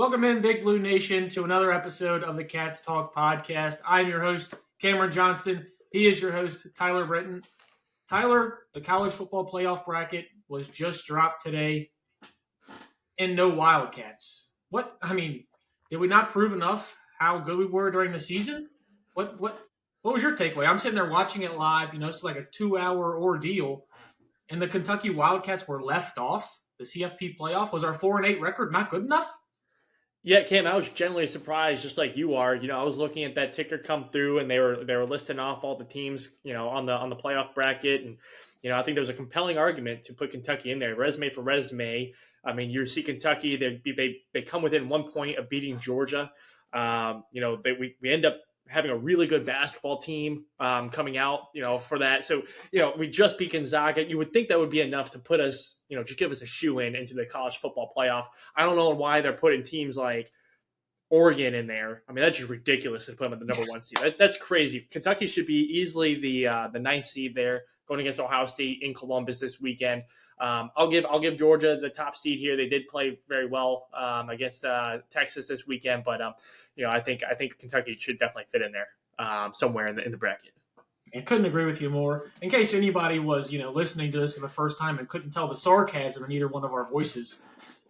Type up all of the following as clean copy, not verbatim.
Welcome in, Big Blue Nation, to another episode of the Cats Talk podcast. I'm your host, Cameron Johnston. He is your host, Tyler Britton. Tyler, the college football playoff bracket was just dropped today, and no Wildcats. Did we not prove enough how good we were during the season? What was your takeaway? I'm sitting there watching it live. It's like a 2-hour ordeal, and the Kentucky Wildcats were left off the CFP playoff. Was our 4-8 record not good enough? Yeah, Cam, I was generally surprised, just like you are. I was looking at that ticker come through, and they were listing off all the teams, on the playoff bracket, and I think there's a compelling argument to put Kentucky in there, resume for resume. I mean, you see Kentucky, they come within 1 point of beating Georgia. We end up having a really good basketball team coming out, for that. So, we just beat Gonzaga. You would think that would be enough to put us, just give us a shoe-in into the college football playoff. I don't know why they're putting teams like Oregon in there. I mean, that's just ridiculous to put them at the number one seed. That's crazy. Kentucky should be easily the ninth seed there, going against Ohio State in Columbus this weekend. I'll give Georgia the top seed here. They did play very well against Texas this weekend, but I think Kentucky should definitely fit in there somewhere in the bracket. I couldn't agree with you more. In case anybody was listening to this for the first time and couldn't tell the sarcasm in either one of our voices,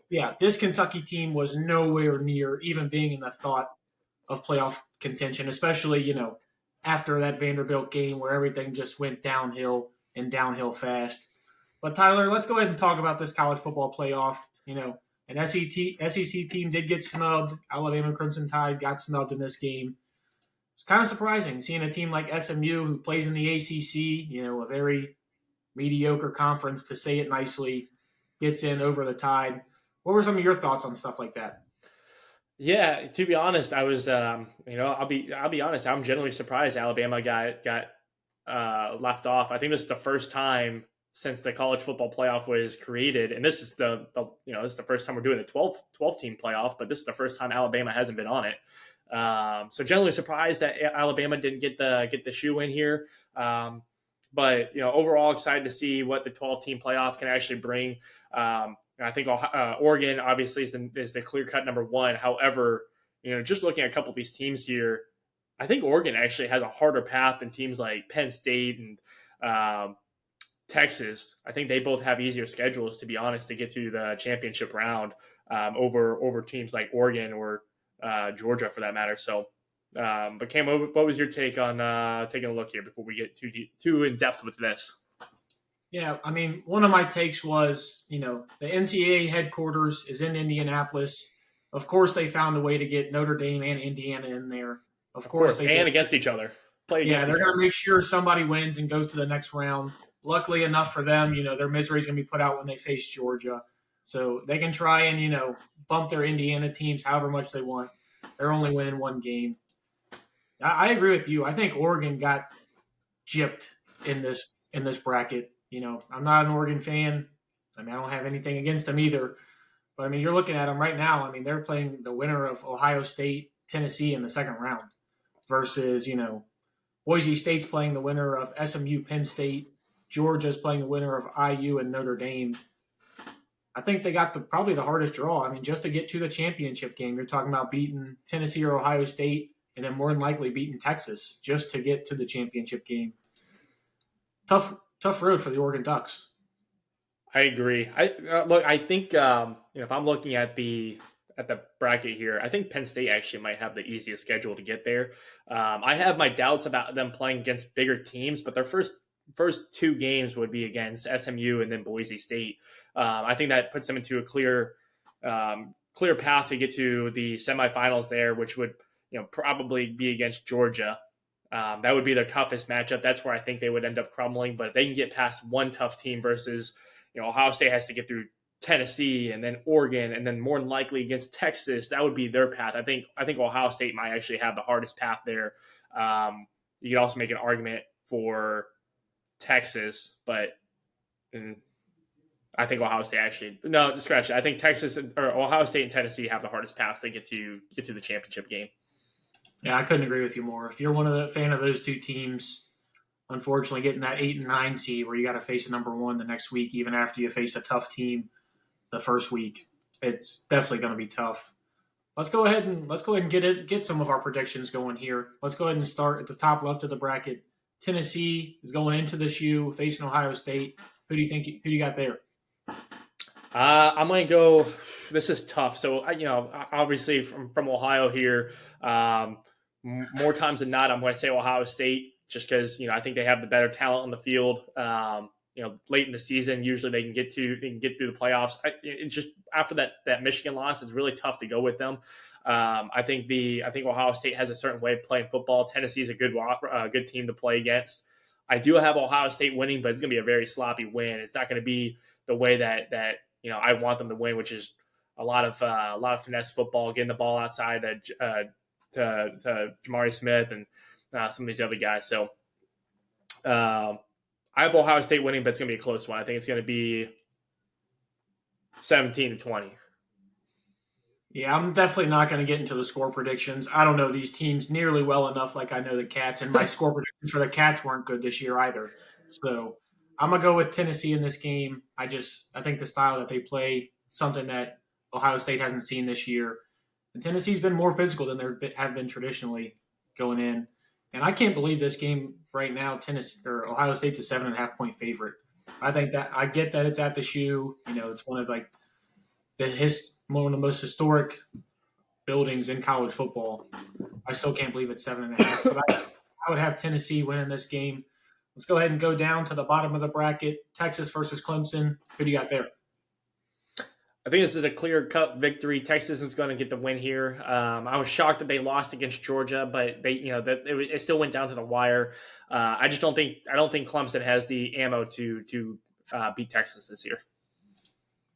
yeah, this Kentucky team was nowhere near even being in the thought of playoff contention, especially after that Vanderbilt game where everything just went downhill and downhill fast. But Tyler, let's go ahead and talk about this college football playoff. An SEC team did get snubbed. Alabama Crimson Tide got snubbed in this game. It's kind of surprising seeing a team like SMU, who plays in the ACC, a very mediocre conference, to say it nicely, gets in over the Tide. What were some of your thoughts on stuff like that? Yeah, to be honest, I was, I'll be honest. I'm generally surprised Alabama got left off. I think this is the first time since the college football playoff was created, and this is this is the first time we're doing the 12 team playoff, but this is the first time Alabama hasn't been on it. So generally surprised that Alabama didn't get the shoe in here. But overall excited to see what the 12 team playoff can actually bring. I think Oregon obviously is the clear cut number one. However, just looking at a couple of these teams here, I think Oregon actually has a harder path than teams like Penn State and Texas. I think they both have easier schedules, to be honest, to get to the championship round over teams like Oregon or Georgia, for that matter. So, but Cam, what was your take on taking a look here before we get too in depth with this? Yeah, I mean, one of my takes was, the NCAA headquarters is in Indianapolis. Of course, they found a way to get Notre Dame and Indiana in there. Of course, they did. Against each other. They're going to make sure somebody wins and goes to the next round. Luckily enough for them, their misery is going to be put out when they face Georgia. So they can try and, bump their Indiana teams however much they want. They're only winning one game. I agree with you. I think Oregon got gypped in this bracket. I'm not an Oregon fan. I don't have anything against them either. But, you're looking at them right now. They're playing the winner of Ohio State, Tennessee in the second round versus, Boise State's playing the winner of SMU, Penn State. Georgia's playing the winner of IU and Notre Dame. I think they got probably the hardest draw. Just to get to the championship game, you're talking about beating Tennessee or Ohio State and then more than likely beating Texas just to get to the championship game. Tough road for the Oregon Ducks. I agree. I think if I'm looking at the bracket here, I think Penn State actually might have the easiest schedule to get there. I have my doubts about them playing against bigger teams, but their first two games would be against SMU and then Boise State. I think that puts them into a clear path to get to the semifinals there, which would probably be against Georgia. That would be their toughest matchup. That's where I think they would end up crumbling. But if they can get past one tough team versus Ohio State has to get through Tennessee and then Oregon and then more than likely against Texas, that would be their path. I think Ohio State might actually have the hardest path there. You could also make an argument for Texas, but I think Ohio State I think Texas or Ohio State and Tennessee have the hardest paths to get to the championship game. Yeah, I couldn't agree with you more. If you're one of the fan of those two teams, unfortunately getting that 8 and 9 seed where you got to face a number one the next week, even after you face a tough team the first week, it's definitely going to be tough. let's go ahead and get some of our predictions going here. Let's go ahead and start at the top left of the bracket. Tennessee is going into this U facing Ohio State. Who do you think? Who do you got there? I'm going to go. This is tough. So, obviously from Ohio here, more times than not, I'm going to say Ohio State just because I think they have the better talent on the field. Late in the season, usually they can get through the playoffs. It's just after that Michigan loss, it's really tough to go with them. I think Ohio State has a certain way of playing football. Tennessee is a good team to play against. I do have Ohio State winning, but it's going to be a very sloppy win. It's not going to be the way that I want them to win, which is a lot of finesse football, getting the ball outside to Jamari Smith and some of these other guys. So I have Ohio State winning, but it's going to be a close one. I think it's going to be 17-20. Yeah, I'm definitely not going to get into the score predictions. I don't know these teams nearly well enough like I know the Cats, and my score predictions for the Cats weren't good this year either. So I'm going to go with Tennessee in this game. I think the style that they play, something that Ohio State hasn't seen this year. And Tennessee's been more physical than they have been traditionally going in. And I can't believe this game right now, Ohio State's a 7.5-point favorite. I get that it's at the shoe. It's one of one of the most historic buildings in college football. I still can't believe it's 7.5. But I would have Tennessee winning this game. Let's go ahead and go down to the bottom of the bracket. Texas versus Clemson. Who do you got there? I think this is a clear-cut victory. Texas is going to get the win here. I was shocked that they lost against Georgia, but it still went down to the wire. I don't think Clemson has the ammo to beat Texas this year.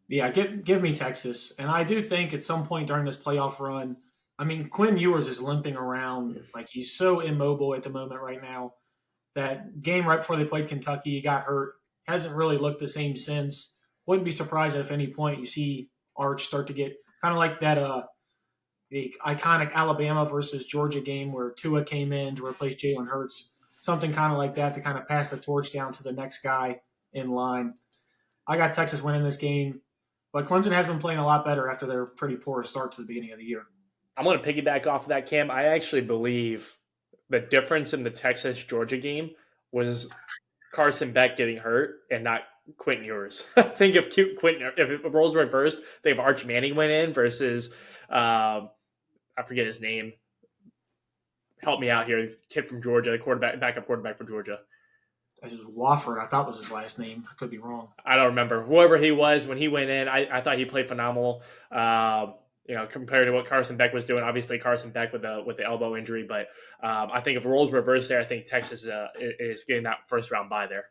Yeah, give me Texas. And I do think at some point during this playoff run, Quinn Ewers is limping around. Like, he's so immobile at the moment right now. That game right before they played Kentucky, he got hurt. Hasn't really looked the same since. Wouldn't be surprised if at any point you see Arch start to get kind of like that the iconic Alabama versus Georgia game where Tua came in to replace Jalen Hurts. Something kind of like that to kind of pass the torch down to the next guy in line. I got Texas winning this game. But Clemson has been playing a lot better after their pretty poor start to the beginning of the year. I'm going to piggyback off of that, Cam. I actually believe the difference in the Texas-Georgia game was Carson Beck getting hurt and not Quentin Ewers. I think if it roles reversed, they have Arch Manning went in versus I forget his name. Help me out here. The kid from Georgia, the backup quarterback for Georgia. This is Wofford, I thought was his last name. I could be wrong. I don't remember. Whoever he was when he went in, I thought he played phenomenal. Compared to what Carson Beck was doing. Obviously, Carson Beck with the elbow injury, but I think if roles reverse there, I think Texas is getting that first round bye there.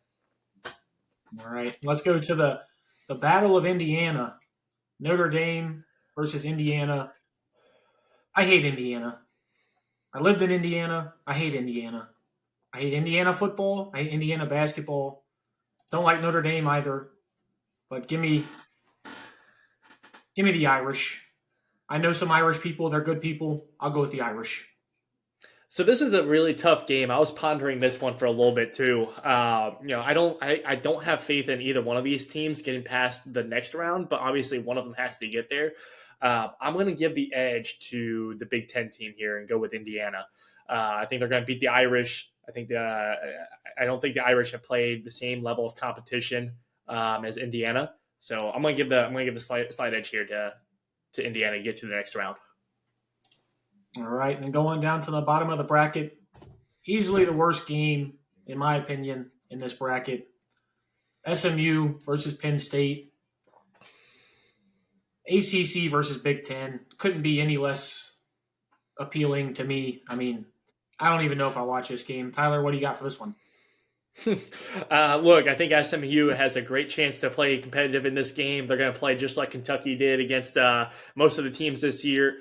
All right, let's go to the Battle of Indiana. Notre Dame versus Indiana. I hate Indiana. I lived in Indiana. I hate Indiana. I hate Indiana football. I hate Indiana basketball. Don't like Notre Dame either. But give me the Irish. I know some Irish people. They're good people. I'll go with the Irish. So this is a really tough game. I was pondering this one for a little bit too. I don't have faith in either one of these teams getting past the next round, but obviously one of them has to get there. I'm going to give the edge to the Big Ten team here and go with Indiana. I think they're going to beat the Irish. I don't think the Irish have played the same level of competition as Indiana. So I'm going to give the slight edge here to Indiana to get to the next round. All right, and going down to the bottom of the bracket, easily the worst game, in my opinion, in this bracket. SMU versus Penn State. ACC versus Big Ten. Couldn't be any less appealing to me. I don't even know if I watch this game. Tyler, what do you got for this one? Look, I think SMU has a great chance to play competitive in this game. They're going to play just like Kentucky did against most of the teams this year.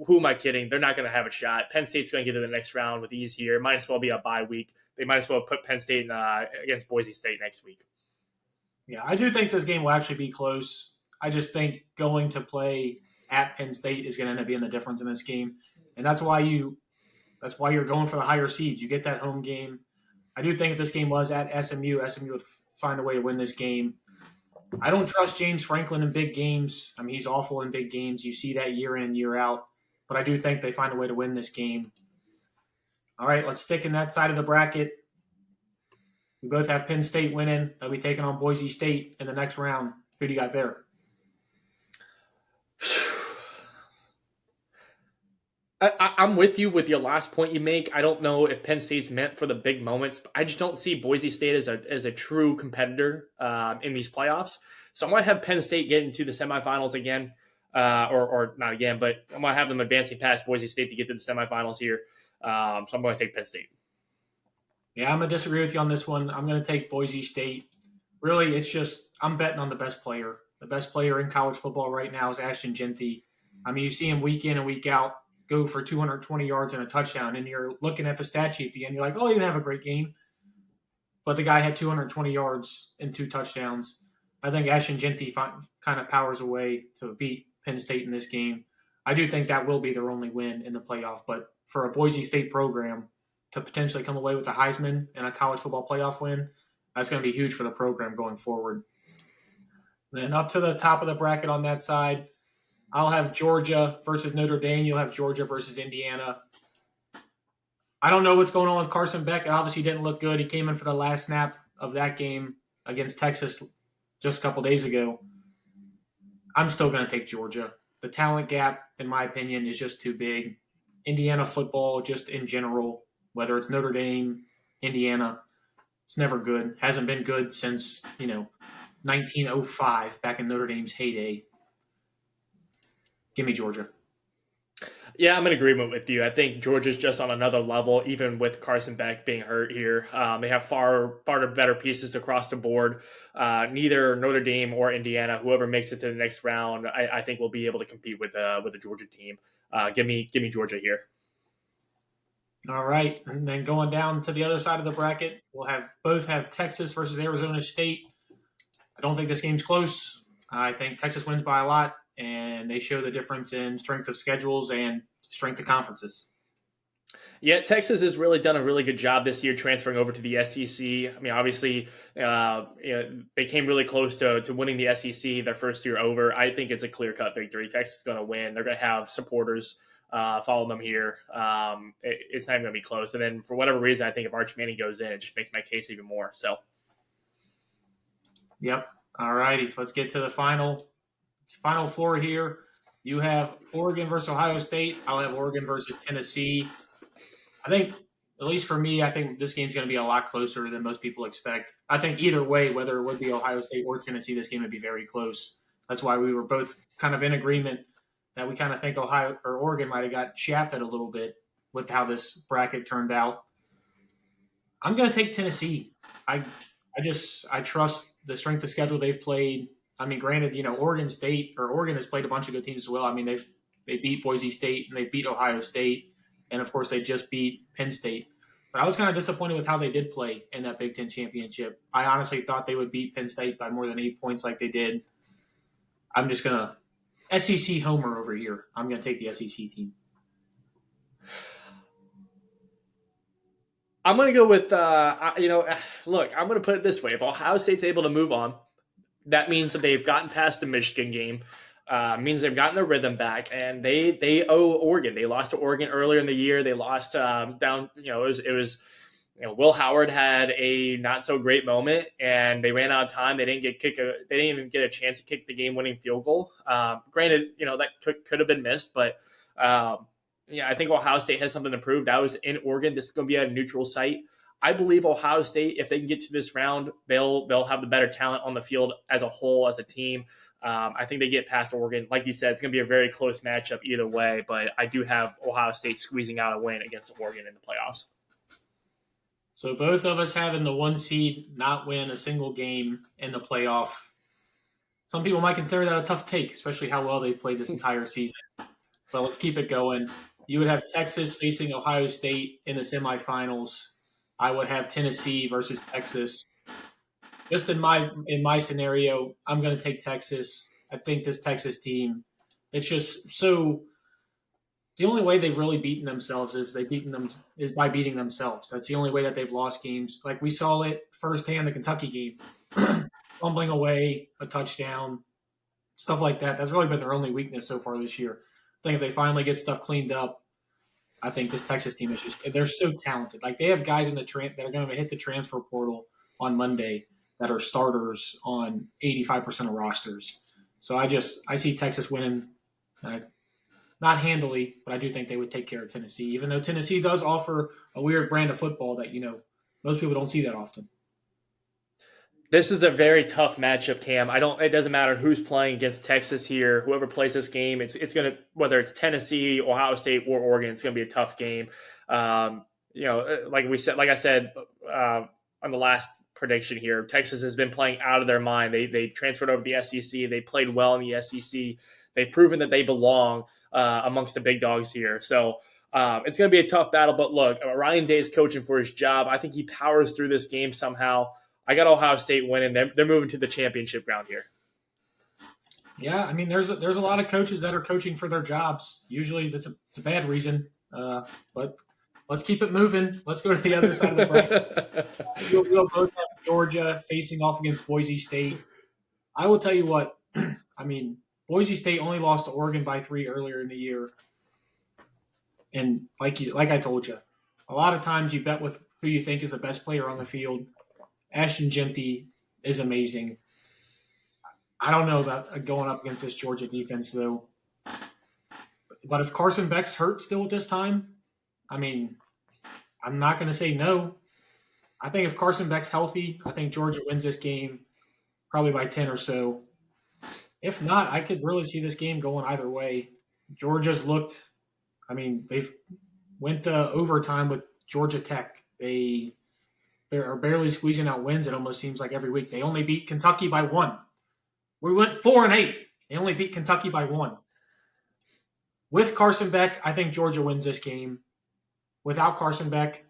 Who am I kidding? They're not going to have a shot. Penn State's going to get to the next round with ease here. It might as well be a bye week. They might as well put Penn State against Boise State next week. Yeah, I do think this game will actually be close. I just think going to play at Penn State is going to end up being the difference in this game. And that's why you're going for the higher seeds. You get that home game. I do think if this game was at SMU would find a way to win this game. I don't trust James Franklin in big games. He's awful in big games. You see that year in, year out. but I do think they find a way to win this game. All right, let's stick in that side of the bracket. We both have Penn State winning. They'll be taking on Boise State in the next round. Who do you got there? I'm with you with your last point you make. I don't know if Penn State's meant for the big moments, but I just don't see Boise State as a true competitor in these playoffs. So I'm going to have Penn State get into the semifinals again, or not again, but I'm going to have them advancing past Boise State to get to the semifinals here. So I'm going to take Penn State. Yeah, I'm going to disagree with you on this one. I'm going to take Boise State. Really, it's just I'm betting on the best player. The best player in college football right now is Ashton Jeanty. I mean, you see him week in and week out go for 220 yards and a touchdown, and you're looking at the stat sheet at the end. You're like, oh, he didn't have a great game. But the guy had 220 yards and 2 touchdowns. I think Ashton Jeanty kind of powers away to beat Penn State in this game. I do think that will be their only win in the playoff. But for a Boise State program to potentially come away with a Heisman and a college football playoff win, that's going to be huge for the program going forward. Then up to the top of the bracket on that side, I'll have Georgia versus Notre Dame. You'll have Georgia versus Indiana. I don't know what's going on with Carson Beck. It obviously didn't look good. He came in for the last snap of that game against Texas just a couple days ago. I'm still going to take Georgia. The talent gap, in my opinion, is just too big. Indiana football, just in general, whether it's Notre Dame, Indiana, it's never good. Hasn't been good since, 1905, back in Notre Dame's heyday. Give me Georgia. Yeah, I'm in agreement with you. I think Georgia's just on another level, even with Carson Beck being hurt here. They have far better pieces across the board. Neither Notre Dame or Indiana, whoever makes it to the next round, I think will be able to compete with the Georgia team. Give me Georgia here. All right, and then going down to the other side of the bracket, we'll both have Texas versus Arizona State. I don't think this game's close. I think Texas wins by a lot, and they show the difference in strength of schedules and strength of conferences. Yeah, Texas has really done a really good job this year transferring over to the SEC. I mean, obviously, they came really close to winning the SEC their first year over. I think it's a clear-cut victory. Texas is going to win. They're going to have supporters follow them here. It's not even going to be close. And then for whatever reason, I think if Arch Manning goes in, it just makes my case even more. So, yep. All righty. Let's get to the final four here. You have Oregon versus Ohio State. I'll have Oregon versus Tennessee. I think, at least for me, I think this game's going to be a lot closer than most people expect. I think either way, whether it would be Ohio State or Tennessee, this game would be very close. That's why we were both kind of in agreement that we kind of think Ohio or Oregon might have got shafted a little bit with how this bracket turned out. I'm going to take Tennessee. I trust the strength of schedule they've played. I mean, granted, Oregon has played a bunch of good teams as well. I mean, they beat Boise State and they beat Ohio State, and of course they just beat Penn State. But I was kind of disappointed with how they did play in that Big Ten championship. I honestly thought they would beat Penn State by more than 8 points like they did. I'm just gonna SEC homer over here. I'm gonna take the SEC team. I'm going to go with, look, I'm going to put it this way. If Ohio State's able to move on, that means that they've gotten past the Michigan game, means they've gotten their rhythm back, and they owe Oregon. They lost to Oregon earlier in the year. They lost down, it was Will Howard had a not so great moment, and they ran out of time. They didn't even get a chance to kick the game-winning field goal. Granted, that could have been missed, but I think Ohio State has something to prove. That was in Oregon. This is going to be at a neutral site. I believe Ohio State, if they can get to this round, they'll have the better talent on the field as a whole, as a team. I think they get past Oregon. Like you said, it's going to be a very close matchup either way, but I do have Ohio State squeezing out a win against Oregon in the playoffs. So both of us having the 1 seed not win a single game in the playoff. Some people might consider that a tough take, especially how well they've played this entire season. But let's keep it going. You would have Texas facing Ohio State in the semifinals. I would have Tennessee versus Texas. Just in my scenario, I'm going to take Texas. I think this Texas team, it's just so – the only way they've really beaten themselves is by beating themselves. That's the only way that they've lost games. Like we saw it firsthand the Kentucky game. Fumbling away, a touchdown, stuff like that. That's really been their only weakness so far this year. think if they finally get stuff cleaned up, I think this Texas team is they're so talented. Like they have guys in that are going to hit the transfer portal on Monday that are starters on 85% of rosters. So I see Texas winning, not handily, but I do think they would take care of Tennessee, even though Tennessee does offer a weird brand of football that, most people don't see that often. This is a very tough matchup, Cam. It doesn't matter who's playing against Texas here. Whoever plays this game, it's going to, whether it's Tennessee, Ohio State, or Oregon, it's going to be a tough game. Like I said on the last prediction here, Texas has been playing out of their mind. They transferred over to the SEC. They played well in the SEC. They've proven that they belong amongst the big dogs here. So it's going to be a tough battle. But look, Ryan Day is coaching for his job. I think he powers through this game somehow. I got Ohio State winning. They're moving to the championship round here. Yeah, I mean, there's a lot of coaches that are coaching for their jobs. Usually, it's a bad reason, but let's keep it moving. Let's go to the other side of the bracket. We'll both have Georgia facing off against Boise State. I will tell you what. I mean, Boise State only lost to Oregon by 3 earlier in the year, and like I told you, a lot of times you bet with who you think is the best player on the field. Ashton Jemty is amazing. I don't know about going up against this Georgia defense, though. But if Carson Beck's hurt still at this time, I mean, I'm not going to say no. I think if Carson Beck's healthy, I think Georgia wins this game probably by 10 or so. If not, I could really see this game going either way. Georgia's looked – I mean, they went to overtime with Georgia Tech. They are barely squeezing out wins, it almost seems like every week. They only beat Kentucky by 1. We went 4-8. They only beat Kentucky by 1. With Carson Beck, I think Georgia wins this game. Without Carson Beck,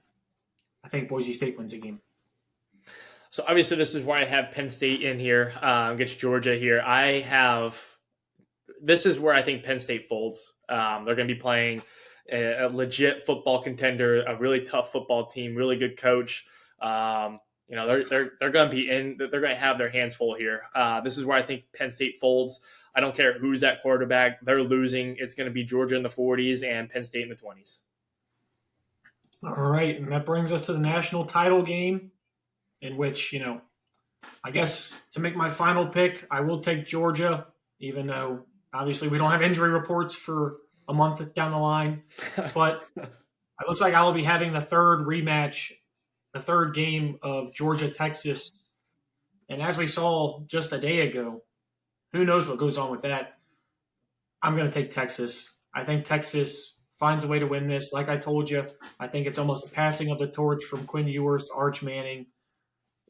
I think Boise State wins the game. So obviously this is why I have Penn State in here against Georgia here. This is where I think Penn State folds. They're going to be playing a legit football contender, a really tough football team, really good coach. They're going to be in. They're going to have their hands full here. This is where I think Penn State folds. I don't care who's at quarterback. They're losing. It's going to be Georgia in the 40s and Penn State in the 20s. All right, and that brings us to the national title game, in which, I guess to make my final pick, I will take Georgia, even though obviously we don't have injury reports for a month down the line. But it looks like I will be having the third rematch, the third game of Georgia-Texas. And as we saw just a day ago, who knows what goes on with that. I'm going to take Texas. I think Texas finds a way to win this. Like I told you, I think it's almost a passing of the torch from Quinn Ewers to Arch Manning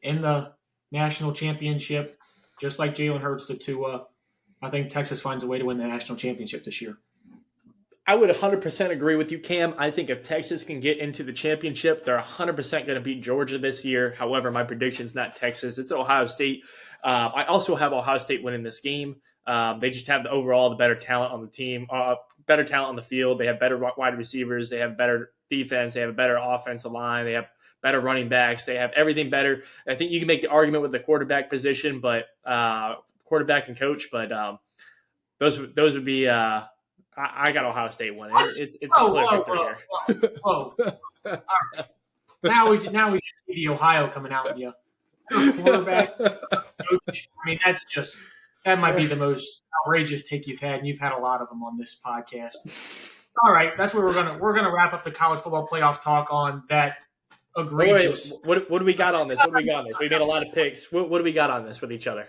in the national championship, just like Jalen Hurts to Tua. I think Texas finds a way to win the national championship this year. I would 100% agree with you, Cam. I think if Texas can get into the championship, they're 100% going to beat Georgia this year. However, my prediction's not Texas. It's Ohio State. I also have Ohio State winning this game. They just have the better talent on the team, better talent on the field. They have better wide receivers. They have better defense. They have a better offensive line. They have better running backs. They have everything better. I think you can make the argument with the quarterback position, but quarterback and coach. But those would be. I got Ohio State winning. It's a clear victory here. Whoa. All right. Now we just see the Ohio coming out with you. Quarterback, coach. I mean, that might be the most outrageous take you've had, and you've had a lot of them on this podcast. All right, that's where we're gonna wrap up the college football playoff talk on that egregious. Wait, what do we got on this? We made a lot of picks. What do we got on this with each other?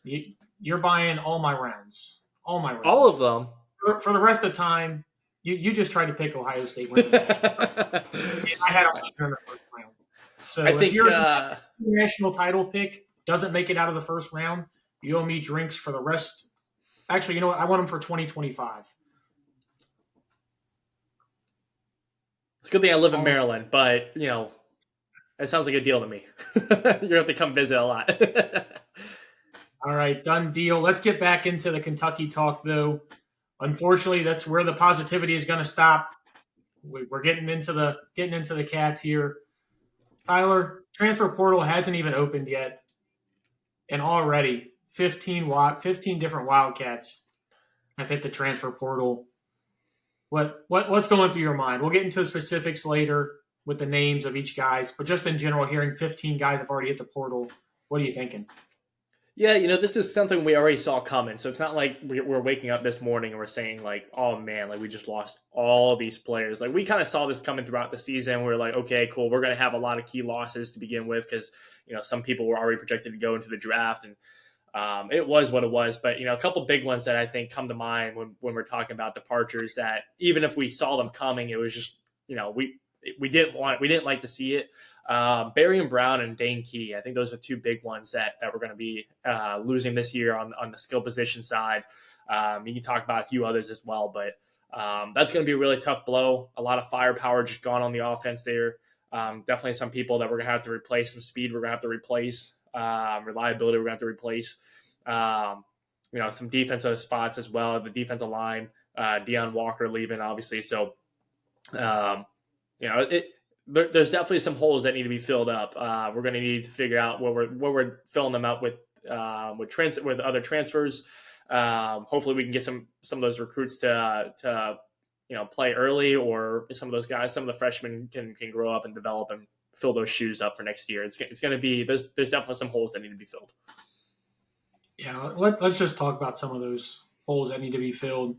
You're buying all my rounds. All of them. For the rest of the time, you just tried to pick Ohio State winning. I had a winner in the first round. So I think your national title pick doesn't make it out of the first round, you owe me drinks for the rest. Actually, you know what? I want them for 2025. It's a good thing I live in Maryland, but, it sounds like a deal to me. You're going to have to come visit a lot. All right, done deal. Let's get back into the Kentucky talk, though. Unfortunately, that's where the positivity is going to stop. We're getting into the Cats here. Tyler, transfer portal hasn't even opened yet, and already 15 different Wildcats have hit the transfer portal. What's going through your mind? We'll get into the specifics later with the names of each guys, but just in general, hearing 15 guys have already hit the portal, what are you thinking? Yeah, this is something we already saw coming. So it's not like we're waking up this morning and we're saying like, oh man, like we just lost all these players. Like we kind of saw this coming throughout the season. We're like, okay, cool. We're going to have a lot of key losses to begin with because, some people were already projected to go into the draft, and it was what it was. But, a couple big ones that I think come to mind when we're talking about departures that even if we saw them coming, it was just, we didn't like to see it. Barry and Brown and Dane Key, I think those are two big ones that we're going to be losing this year on the skill position side. You can talk about a few others as well, but that's going to be a really tough blow. A lot of firepower just gone on the offense there. Definitely some people that we're going to have to replace, some speed we're going to have to replace, reliability we're going to have to replace. Some defensive spots as well, the defensive line, Deion Walker leaving, obviously. So, there's definitely some holes that need to be filled up. We're going to need to figure out what we're filling them up with other transfers. Hopefully, we can get some of those recruits to play early, or some of those guys, some of the freshmen can grow up and develop and fill those shoes up for next year. It's going to be there's definitely some holes that need to be filled. Yeah, let's just talk about some of those holes that need to be filled.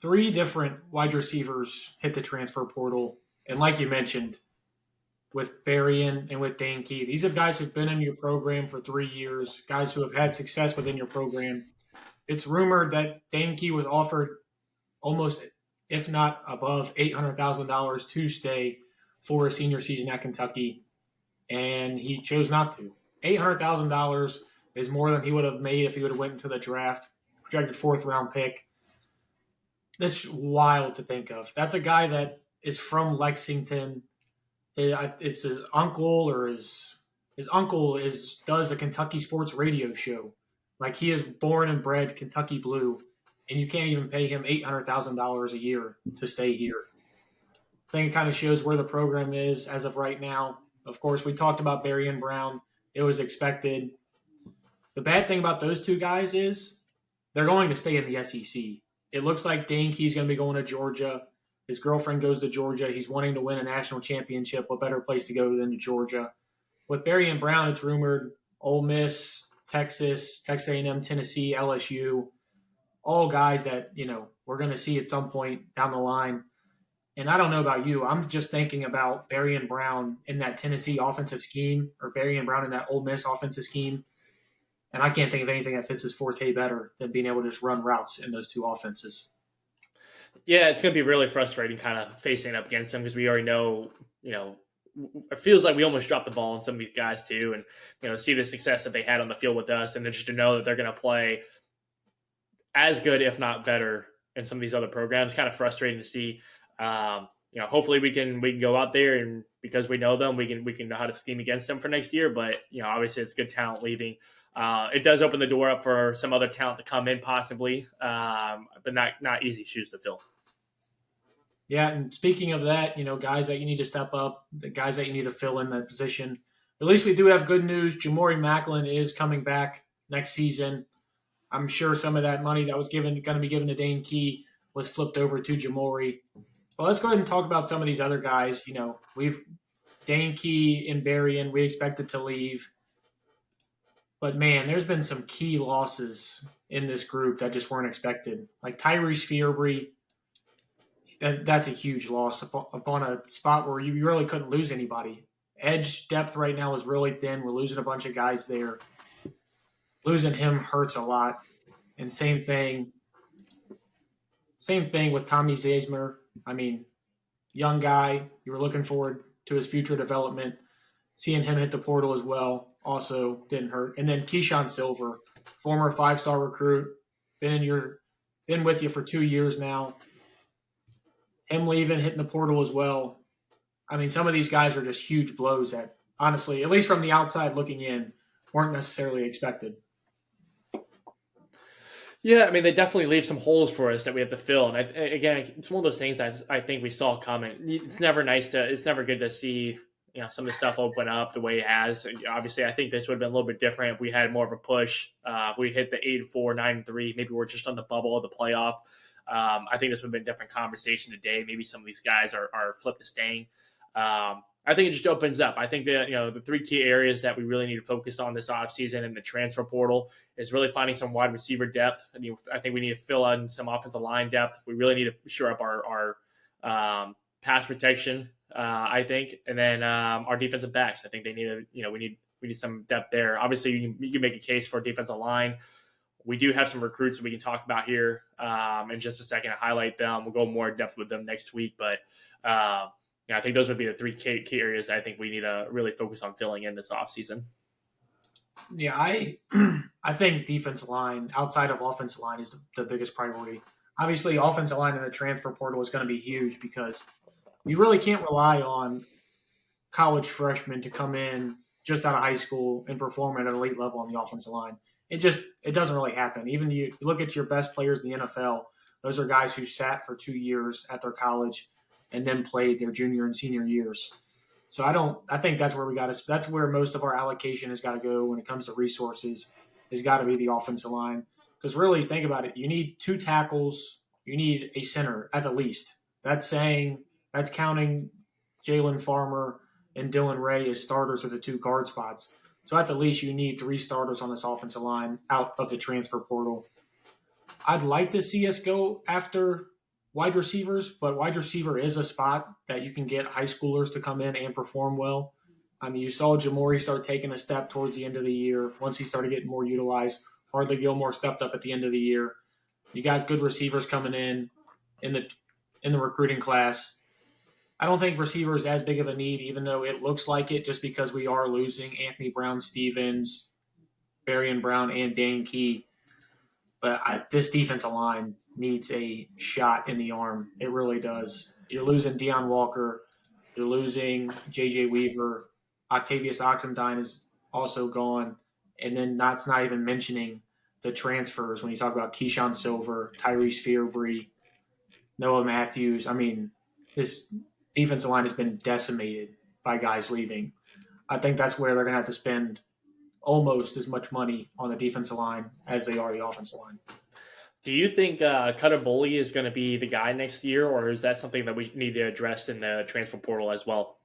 3 different wide receivers hit the transfer portal. And like you mentioned, with Berrien and with Dane Key, these are guys who've been in your program for 3 years, guys who have had success within your program. It's rumored that Dane Key was offered almost, if not above, $800,000 to stay for a senior season at Kentucky, and he chose not to. $800,000 is more than he would have made if he would have went into the draft, projected 4th-round pick. That's wild to think of. That's a guy that is from Lexington. It's his uncle, or his uncle does a Kentucky sports radio show. Like, he is born and bred Kentucky Blue, and you can't even pay him $800,000 a year to stay here. I think it kind of shows where the program is as of right now. Of course, we talked about Barry and Brown. It was expected. The bad thing about those 2 guys is they're going to stay in the SEC. It looks like Dane Key's going to be going to Georgia. His girlfriend goes to Georgia. He's wanting to win a national championship. What better place to go than to Georgia? With Barry and Brown, it's rumored Ole Miss, Texas A&M, Tennessee, LSU, all guys that, we're going to see at some point down the line. And I don't know about you. I'm just thinking about Barry and Brown in that Tennessee offensive scheme, or Barry and Brown in that Ole Miss offensive scheme. And I can't think of anything that fits his forte better than being able to just run routes in those 2 offenses. Yeah, it's going to be really frustrating kind of facing up against them because we already know, it feels like we almost dropped the ball on some of these guys too. And, see the success that they had on the field with us, and then just to know that they're going to play as good, if not better, in some of these other programs, kind of frustrating to see. Hopefully we can go out there, and because we know them, we can know how to scheme against them for next year. But, obviously it's good talent leaving. It does open the door up for some other talent to come in possibly, but not easy shoes to fill. Yeah, and speaking of that, guys that you need to step up, the guys that you need to fill in that position. At least we do have good news. Jamori Macklin is coming back next season. I'm sure some of that money that was going to be given to Dane Key was flipped over to Jamori. Well, let's go ahead and talk about some of these other guys. We've Dane Key and Berrien, we expected to leave. But, man, there's been some key losses in this group that just weren't expected. Like Tyrese Fierbury, that's a huge loss upon a spot where you really couldn't lose anybody. Edge depth right now is really thin. We're losing a bunch of guys there. Losing him hurts a lot. And same thing with Tommy Zazmer. I mean, young guy. You were looking forward to his future development. Seeing him hit the portal as well also didn't hurt. And then Keyshawn Silver, former 5-star recruit, been with you for 2 years now. Him leaving, hitting the portal as well. I mean, some of these guys are just huge blows that, honestly, at least from the outside looking in, weren't necessarily expected. Yeah, I mean, they definitely leave some holes for us that we have to fill. And again, it's one of those things I think we saw coming. It's never good to see, some of the stuff open up the way it has. Obviously, I think this would have been a little bit different if we had more of a push. If we hit the 8-4, 9-3, maybe we're just on the bubble of the playoff. I think this would have been a different conversation today. Maybe some of these guys are flipped to staying. I think it just opens up. I think that the three key areas that we really need to focus on this offseason in the transfer portal is really finding some wide receiver depth. I think we need to fill in some offensive line depth. We really need to shore up our pass protection. I think, and then our defensive backs. I think they need to. We need some depth there. Obviously, you can make a case for defensive line. We do have some recruits that we can talk about here in just a second. Highlight them. We'll go more in depth with them next week, but. I think those would be the three key areas that I think we need to really focus on filling in this offseason. Yeah, I think defensive line outside of offensive line is the biggest priority. Obviously, offensive line in the transfer portal is going to be huge because you really can't rely on college freshmen to come in just out of high school and perform at an elite level on the offensive line. It doesn't really happen. Even you look at your best players in the NFL, those are guys who sat for 2 years at their college and then played their junior and senior years. So I think that's where that's where most of our allocation has got to go when it comes to resources, has got to be the offensive line. Because really, think about it. You need 2 tackles. You need a center at the least. That's counting Jalen Farmer and Dylan Ray as starters at the 2 guard spots. So at the least, you need 3 starters on this offensive line out of the transfer portal. I'd like to see us go after wide receivers, but wide receiver is a spot that you can get high schoolers to come in and perform well. I mean, you saw Jamori start taking a step towards the end of the year once he started getting more utilized. Hardly Gilmore stepped up at the end of the year. You got good receivers coming in the recruiting class. I don't think receiver is as big of a need, even though it looks like it, just because we are losing Anthony Brown-Stevens, Barian Brown, and Dan Key. But this defensive line needs a shot in the arm. It really does. You're losing Deion Walker. You're losing J.J. Weaver. Octavius Oxendine is also gone. And then that's not even mentioning the transfers when you talk about Keyshawn Silver, Tyrese Fearbury, Noah Matthews. I mean, this defensive line has been decimated by guys leaving. I think that's where they're going to have to spend almost as much money on the defensive line as they are the offensive line. Do you think Cutter Boley is going to be the guy next year, or is that something that we need to address in the transfer portal as well?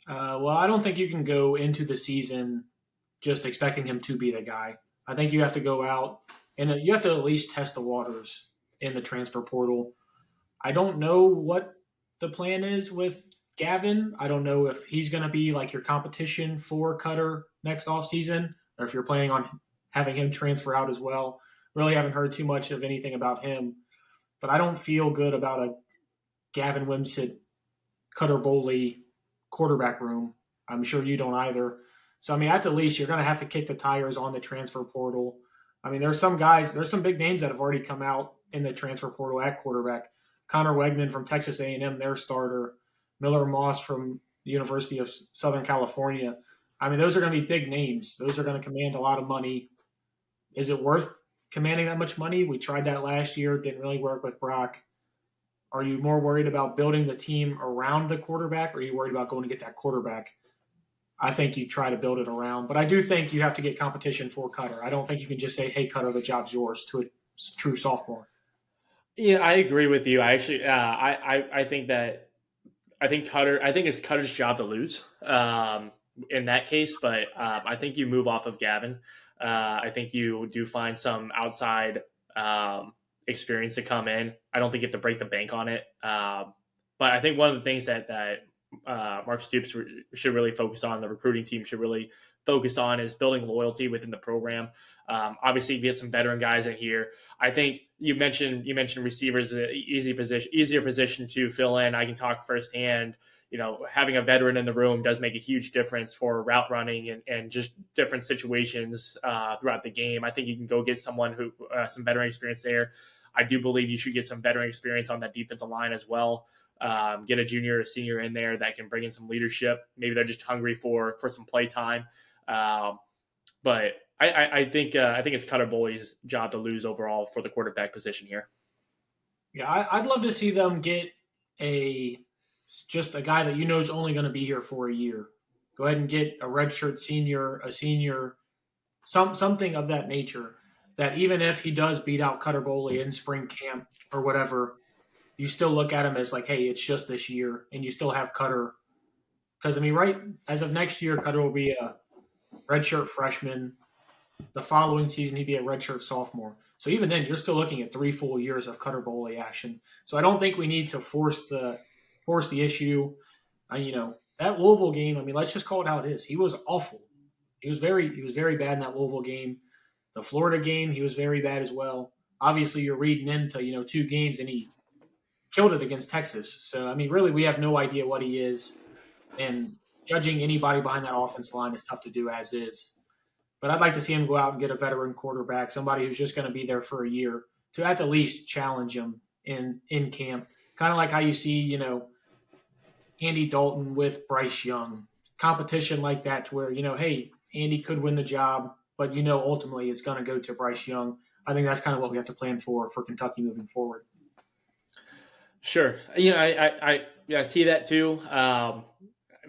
Well, I don't think you can go into the season just expecting him to be the guy. I think you have to go out and you have to at least test the waters in the transfer portal. I don't know what the plan is with Gavin. I don't know if he's going to be like your competition for Cutter next offseason, or if you're planning on having him transfer out as well. Really haven't heard too much of anything about him. But I don't feel good about a Gavin Wimsatt, Cutter Boley quarterback room. I'm sure you don't either. So, I mean, at the least, you're going to have to kick the tires on the transfer portal. I mean, there's some big names that have already come out in the transfer portal at quarterback. Connor Wegman from Texas A&M, their starter. Miller Moss from the University of Southern California. I mean, those are going to be big names. Those are going to command a lot of money. Is it worth commanding that much money? We tried that last year. Didn't really work with Brock. Are you more worried about building the team around the quarterback, or are you worried about going to get that quarterback? I think you try to build it around. But I do think you have to get competition for Cutter. I don't think you can just say, hey, Cutter, the job's yours to a true sophomore. Yeah, I agree with you. I actually, I think it's Cutter's job to lose in that case, but I think you move off of Gavin. I think you do find some outside experience to come in. I don't think you have to break the bank on it. But I think one of the things that Mark Stoops should really focus on, the recruiting team should really focus on, is building loyalty within the program. Obviously, get some veteran guys in here. I think you mentioned receivers, easier position to fill in. I can talk firsthand. Having a veteran in the room does make a huge difference for route running and just different situations throughout the game. I think you can go get someone who some veteran experience there. I do believe you should get some veteran experience on that defensive line as well. Get a junior or senior in there that can bring in some leadership. Maybe they're just hungry for some play time. But I think it's Cutter Boley's job to lose overall for the quarterback position here. Yeah, I'd love to see them get a just a guy that you know is only going to be here for a year. Go ahead and get a redshirt senior, a senior, something of that nature. That even if he does beat out Cutter Boley in spring camp or whatever, you still look at him as like, hey, it's just this year, and you still have Cutter. Because I mean, right as of next year, Cutter will be a redshirt freshman. The following season, he'd be a redshirt sophomore. So even then, you're still looking at 3 full years of Cutter Boley action. So I don't think we need to force the issue. That Louisville game. I mean, let's just call it how it is. He was awful. He was very bad in that Louisville game. The Florida game, he was very bad as well. Obviously, you're reading into 2 games, and he killed it against Texas. So I mean, really, we have no idea what he is, and judging anybody behind that offense line is tough to do as is. But I'd like to see him go out and get a veteran quarterback, somebody who's just going to be there for a year, to at the least challenge him in camp. Kind of like how you see, Andy Dalton with Bryce Young. Competition like that to where, hey, Andy could win the job, but ultimately it's going to go to Bryce Young. I think that's kind of what we have to plan for Kentucky moving forward. Sure. I see that too.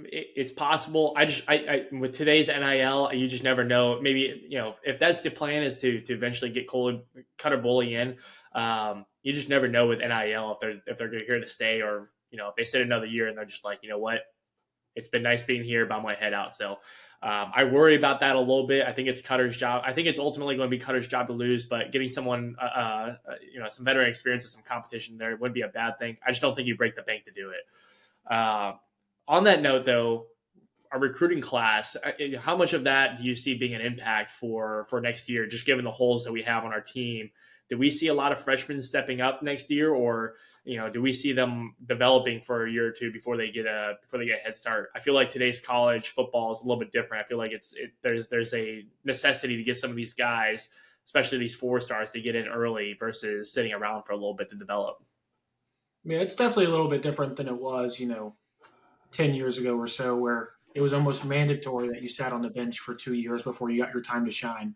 It's possible. I with today's NIL, you just never know. Maybe if that's the plan is to eventually get Cutter Boley in, you just never know with NIL if they're here to stay, or if they sit another year and they're just like, what, it's been nice being here, but I'm going to head out. So I worry about that a little bit. I think it's Cutter's job. I think it's ultimately going to be Cutter's job to lose, but getting someone, some veteran experience with some competition there wouldn't be a bad thing. I just don't think you break the bank to do it. On that note, though, our recruiting class, how much of that do you see being an impact for next year, just given the holes that we have on our team? Do we see a lot of freshmen stepping up next year, or do we see them developing for a year or two before they get a head start? I feel like today's college football is a little bit different. I feel like there's a necessity to get some of these guys, especially these 4-stars, to get in early versus sitting around for a little bit to develop. Yeah, it's definitely a little bit different than it was, 10 years ago or so, where it was almost mandatory that you sat on the bench for 2 years before you got your time to shine.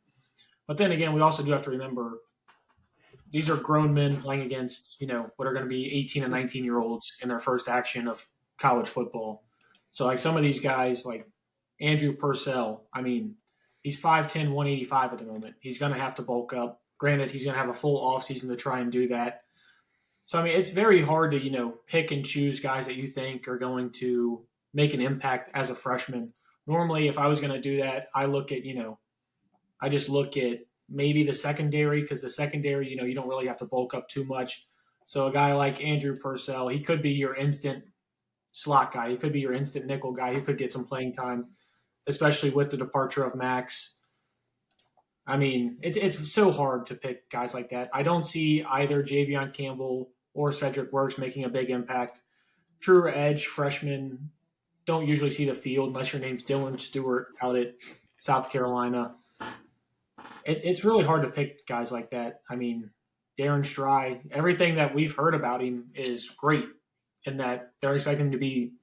But then again, we also do have to remember these are grown men playing against, what are going to be 18 and 19-year-olds in their first action of college football. So like some of these guys, like Andrew Purcell, I mean, he's 5'10", 185 at the moment. He's going to have to bulk up. Granted, he's going to have a full offseason to try and do that. So, I mean, it's very hard to, pick and choose guys that you think are going to make an impact as a freshman. Normally, if I was going to do that, I look at, I just look at maybe the secondary, because the secondary, you don't really have to bulk up too much. So a guy like Andrew Purcell, he could be your instant slot guy. He could be your instant nickel guy. He could get some playing time, especially with the departure of Max. I mean, it's so hard to pick guys like that. I don't see either Javion Campbell or Cedric Works making a big impact. True edge freshmen don't usually see the field unless your name's Dylan Stewart out at South Carolina. It's really hard to pick guys like that. I mean, Darren Stry, everything that we've heard about him is great, in that they're expecting him to be,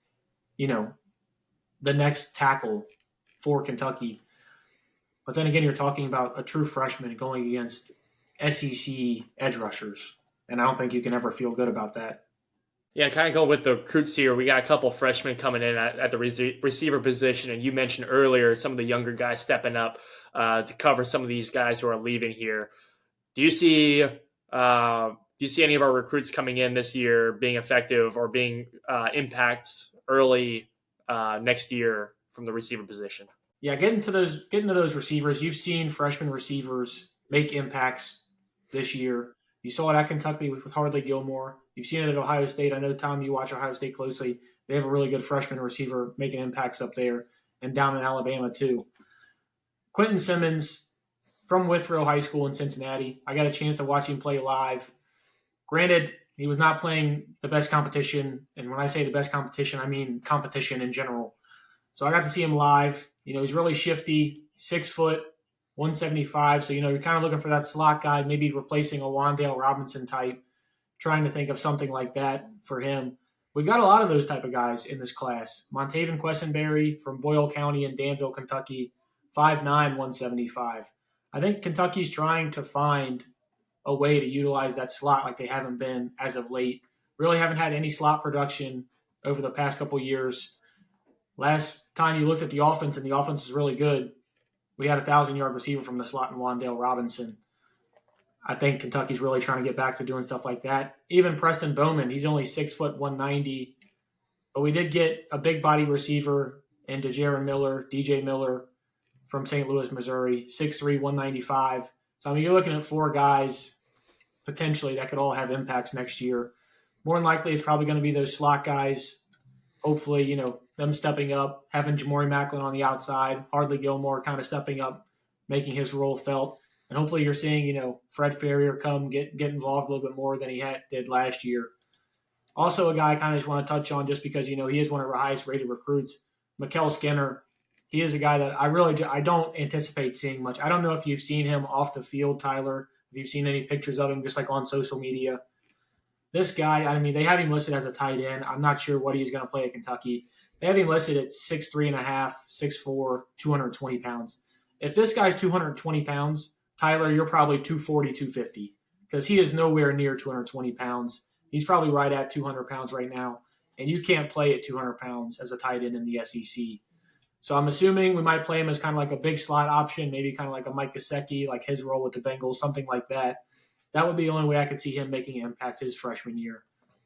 the next tackle for Kentucky. But then again, you're talking about a true freshman going against SEC edge rushers, and I don't think you can ever feel good about that. Yeah, kind of go with the recruits here. We got a couple freshmen coming in at the receiver position, and you mentioned earlier some of the younger guys stepping up to cover some of these guys who are leaving here. Do you see any of our recruits coming in this year being effective or being impacts early next year from the receiver position? Yeah, getting to those receivers, you've seen freshman receivers make impacts this year. You saw it at Kentucky with Hardley Gilmore. You've seen it at Ohio State. I know, Tom, you watch Ohio State closely. They have a really good freshman receiver making impacts up there, and down in Alabama too. Quentin Simmons from Withrow High School in Cincinnati. I got a chance to watch him play live. Granted, he was not playing the best competition, and when I say the best competition, I mean competition in general. So I got to see him live. He's really shifty, 6 foot, 175. So, you're kind of looking for that slot guy, maybe replacing a Wandale Robinson type, trying to think of something like that for him. We've got a lot of those type of guys in this class. Montaven Quessenberry from Boyle County in Danville, Kentucky, 5'9", 175. I think Kentucky's trying to find a way to utilize that slot like they haven't been as of late. Really haven't had any slot production over the past couple of years. Last time you looked at the offense, and the offense is really good, we had a 1,000-yard receiver from the slot in Wan'Dale Robinson. I think Kentucky's really trying to get back to doing stuff like that. Even Preston Bowman, he's only 6 foot 190, but we did get a big body receiver in DJ Miller from St. Louis, Missouri, 6'3", 195. So, I mean, you're looking at 4 guys potentially that could all have impacts next year. More than likely, it's probably going to be those slot guys. Hopefully, them stepping up, having Jamori Macklin on the outside, Hardly Gilmore kind of stepping up, making his role felt. And hopefully you're seeing, Fred Ferrier come get involved a little bit more than he did last year. Also, a guy I kind of just want to touch on just because, he is one of our highest rated recruits, Mikael Skinner. He is a guy that I don't anticipate seeing much. I don't know if you've seen him off the field, Tyler, if you've seen any pictures of him just like on social media. This guy, I mean, they have him listed as a tight end. I'm not sure what he's going to play at Kentucky. They have him listed at 6'3.5", 6'4", 220 pounds. If this guy's 220 pounds, Tyler, you're probably 240, 250 because he is nowhere near 220 pounds. He's probably right at 200 pounds right now, and you can't play at 200 pounds as a tight end in the SEC. So I'm assuming we might play him as kind of like a big slot option, maybe kind of like a Mike Gesicki, like his role with the Bengals, something like that. That would be the only way I could see him making an impact his freshman year.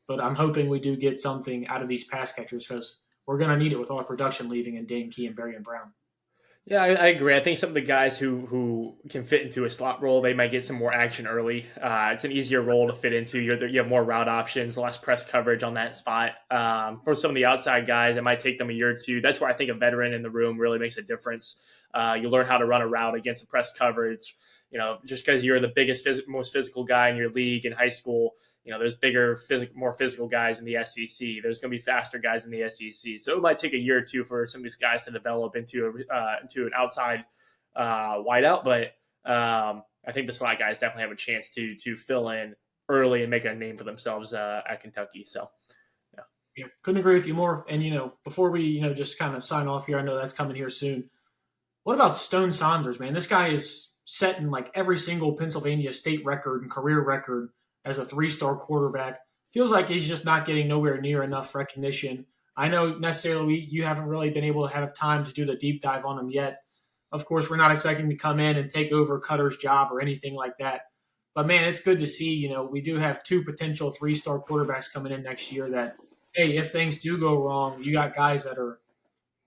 But I'm hoping we do get something out of these pass catchers because we're going to need it with all our production leaving in Dane Key and Berrien Brown. Yeah, I agree. I think some of the guys who can fit into a slot role, they might get some more action early. It's an easier role to fit into. You have more route options, less press coverage on that spot. For some of the outside guys, it might take them a year or two. That's where I think a veteran in the room really makes a difference. You learn how to run a route against the press coverage. Just because you're the biggest, most physical guy in your league in high school, there's bigger, more physical guys in the SEC. There's going to be faster guys in the SEC. So it might take a year or two for some of these guys to develop into an outside wideout. But I think the slot guys definitely have a chance to fill in early and make a name for themselves at Kentucky. So, yeah, couldn't agree with you more. And, before we, just kind of sign off here, I know that's coming here soon. What about Stone Saunders, man? This guy is setting like every single Pennsylvania state record and career record as a 3-star quarterback. Feels like he's just not getting nowhere near enough recognition. I know necessarily you haven't really been able to have time to do the deep dive on him yet. Of course, we're not expecting to come in and take over Cutter's job or anything like that. But, man, it's good to see, we do have 2 potential 3-star quarterbacks coming in next year that, hey, if things do go wrong, you got guys that are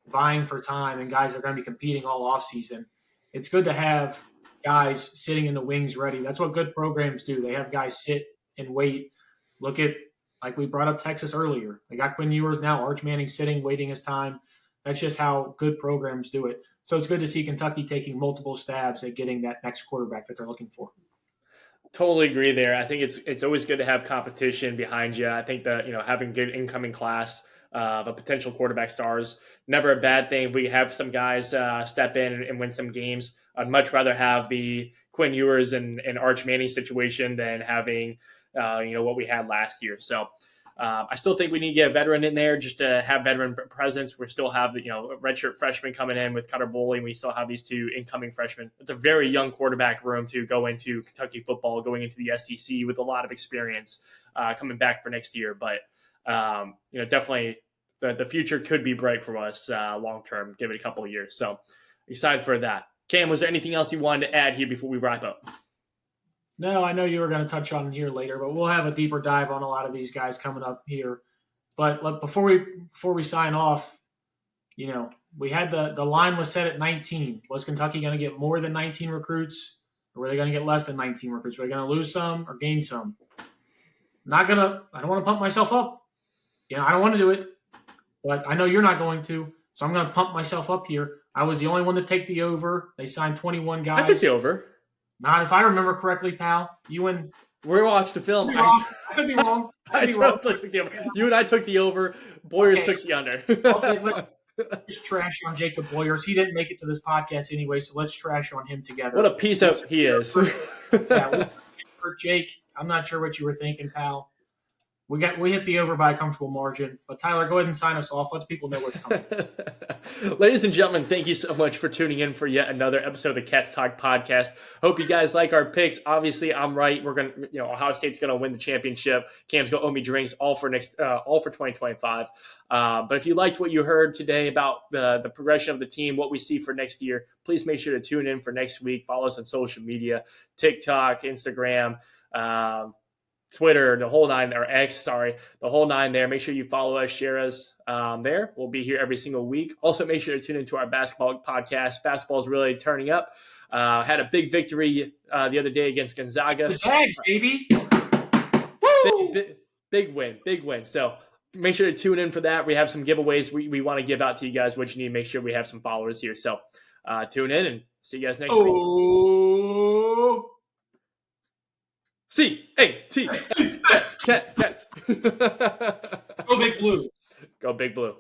vying for time and guys that are going to be competing all offseason. It's good to have guys sitting in the wings ready. That's what good programs do. They have guys sit and wait. Look at, like we brought up Texas earlier. They got Quinn Ewers now, Arch Manning sitting, waiting his time. That's just how good programs do it. So it's good to see Kentucky taking multiple stabs at getting that next quarterback that they're looking for. Totally agree there. I think it's always good to have competition behind you. I think that, having good incoming class of potential quarterback stars, never a bad thing. If we have some guys step in and win some games, I'd much rather have the Quinn Ewers and Arch Manning situation than having, what we had last year. So I still think we need to get a veteran in there just to have veteran presence. We still have, a redshirt freshman coming in with Cutter Boley. We still have these 2 incoming freshmen. It's a very young quarterback room to go into Kentucky football, going into the SEC with a lot of experience coming back for next year. But, definitely the future could be bright for us long-term, give it a couple of years. So excited for that. Cam, was there anything else you wanted to add here before we wrap up? No, I know you were going to touch on here later, but we'll have a deeper dive on a lot of these guys coming up here. But before we sign off, we had the line was set at 19. Was Kentucky going to get more than 19 recruits, or were they going to get less than 19 recruits? Were they going to lose some or gain some? I don't want to pump myself up. I don't want to do it, but I know you're not going to, so I'm going to pump myself up here. I was the only one to take the over. They signed 21 guys. I took the over. Not if I remember correctly, pal. You and we watched the film. I could be wrong. I totally took the over. You and I took the over. Boyers took the under. Okay, let's just trash on Jacob Boyers. He didn't make it to this podcast anyway, so let's trash on him together. What a piece of he is. For Jake, I'm not sure what you were thinking, pal. We hit the over by a comfortable margin. But Tyler, go ahead and sign us off. Let people know what's coming. Ladies and gentlemen, thank you so much for tuning in for yet another episode of the Cats Talk podcast. Hope you guys like our picks. Obviously, I'm right. We're gonna, Ohio State's gonna win the championship. Cam's gonna owe me drinks all for 2025. But if you liked what you heard today about the progression of the team, what we see for next year, please make sure to tune in for next week. Follow us on social media, TikTok, Instagram, Twitter, the whole nine, or X, the whole nine there. Make sure you follow us, share us there. We'll be here every single week. Also, make sure to tune into our basketball podcast. Basketball is really turning up. Had a big victory the other day against Gonzaga. The Zags, baby. Big win. So make sure to tune in for that. We have some giveaways we want to give out to you guys. What you need to make sure we have some followers here. So tune in and see you guys next week. C-A-T-S, Cats. Go Big Blue. Go Big Blue.